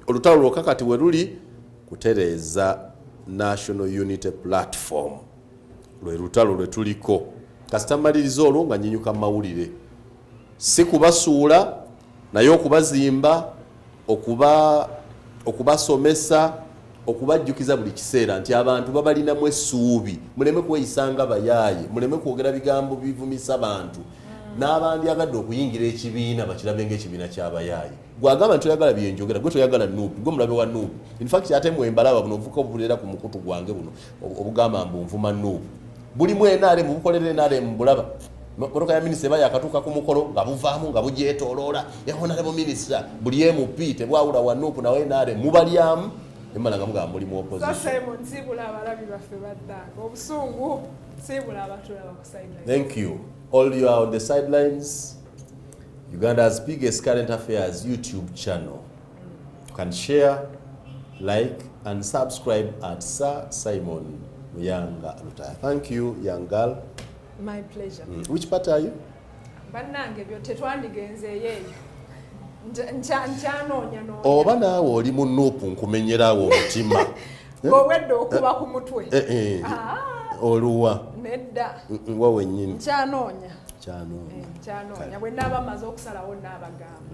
olutalo lwokka kati we luli kutereeza National Unity Platform lwe lutalo lwe tuliko kasita maliriza olwo nga nyinyuka mawulire si kubasuula naye okubazimba okubasomesa okubajjukiza buli kiseera nti abantu babalinamu essuubi muleme kweyisanga bayaaye muleme kwogera bigambo bivumisa abantu n'abandi agadde okuyingira ekibiina bakirabe ng'ekibiina ky'abayaaye gwagamba nti oyagala byenjogera gwe toyagala NUP gwe mulabe wa NUP in fact ate mwembalaba buno ovuka obulera ku mukutu gwange buno obugamba mbu nvuma NUP buli mwenaale mubukolere naale mbulaba motoka ya minisita eba yakatuuka ku mukolo nga buvaamu nga bugyetooloola honorable minister buli MP tebwawula wa NUP nawe naale mubalyamu emmala nga mugamba mulimu opposition. Simon sibula abalabi baffe baddanga obusungu sibula abatulaba ku sidelines. Thank you. All you are on the sidelines. Uganda's biggest current affairs YouTube channel. You can share, like, and subscribe at Sir Simon Muyanga Lutaaya. Thank you, young girl. My pleasure. Which part are you? Bannange byo tetwandigenzeeyo nkyanonya no. Oba naawe oli mu NUP nkumenyerawo omutima. Bw'owedde okuba ku mutwe. Oluwa. Nedda. Wa wennyini. Nkyanonya. Kyanonya. Nkyanonya bwe naaba maze okusalawo naabagamba.